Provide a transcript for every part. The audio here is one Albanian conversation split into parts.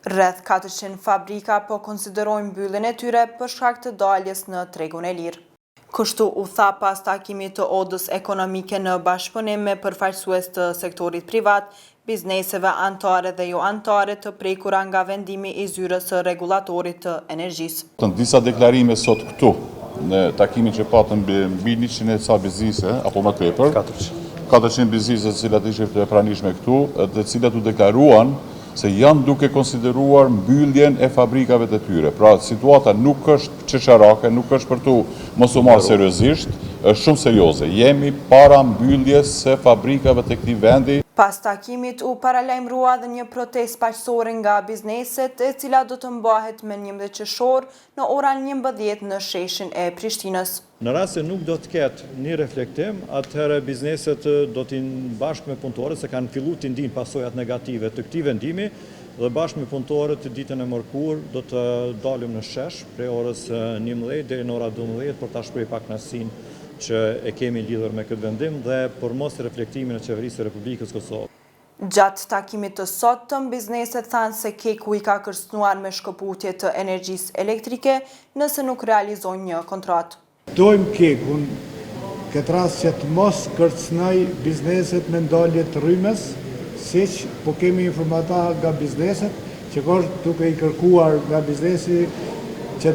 Rreth 400 fabrika po konsiderojnë mbylljen e tyre për shkak të daljes në tregun e lirë. Kështu u tha pas takimit të Odës Ekonomike në bashkëpunim me përfaqësues të sektorit privat, bizneseve anëtare dhe jo anëtare të prekura nga vendimi i zyrës së rregullatorit të energjisë. Në disa deklarime sot këtu, në takimin që patëm mbi 100 e ca biznese, apo më tepër, 400 biznese të cilat ishin të pranishme këtu, të cilat u deklaruan se janë duke konsideruar mbylljen e fabrikave të tyre. Pra, situata nuk është çeçarake, nuk është për tu mos u marrë seriozisht, është shumë serioze. Jemi para mbylljes së fabrikave të këtij vendi. Pas takimit u paralajmërua dhe një protestë paqësore nga bizneset, e cila do të mbahet me 11 qershor në orën 11 në sheshin e Prishtinës. Në rast se nuk do të ketë një reflektim, atëherë bizneset do t'in bashkë me punëtorët, se kanë filluar të ndinë pasojat negative të këtij vendimi, dhe bashkë me punëtorët të ditën e mërkurë do të dalim në shesh prej orës 11 deri në ora 12 për ta shprehur pak kënaqësinë që e kemi lidhur me këtë vendim dhe për mos reflektimin e qeverisë së Republikës Kosovë. Gjatë takimit të sotëm, bizneset thanë se Keku i ka kërcënuar me shkëputje të energjisë elektrike nëse nuk realizojnë një kontratë. Dojmë Kekun, këtë rast që të mos kërcënoj bizneset me ndalje të rrymes, siç po kemi informata nga bizneset, që është duke i kërkuar nga biznesi që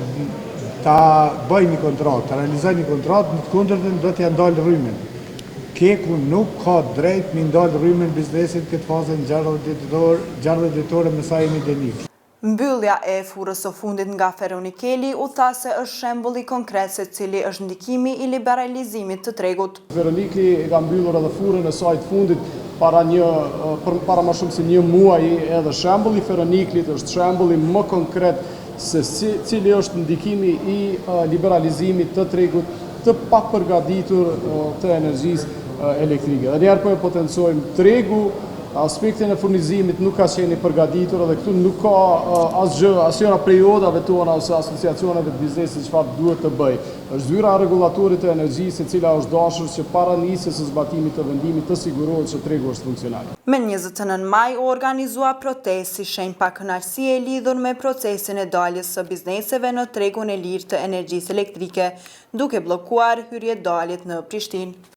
ta bëj një kontratë, ta realizoj një kontratë, në të kundërtën do t'ja ndalë rrymen. Keku nuk ka drejt mi ndalë rrymen biznesit këtë fazën 60 ditore me sa jemi denik. Mbyllja e furrës së fundit nga Feronikeli u tha se është shembull i konkret se cili është ndikimi i liberalizimit të tregut. Feronikeli ka mbyllur edhe furrën e saj të fundit para më shumë se një muaj, edhe shembulli i Feronikelit është shembulli më konkret se cili është ndikimi i liberalizimit të tregut të papërgatitur të energjisë elektrike. Dhe njerë po e potencojmë tregu, aspektin e furnizimit nuk ka qenë i përgatitur dhe këtu nuk ka asnjëra periodave tona ose asociacioneve të biznesit çfarë duhet të bëj. Është zyra rregullatorit të energjisë e cila është dashur që para nisjes së zbatimit të vendimit të sigurohet që tregu është funksional. Me 29 maj u organizua protestë si shenjë pa kënaqësie e lidhur me procesin e daljes së bizneseve në tregun e lirë të energjisë elektrike, duke bllokuar hyrje-daljet në Prishtinë.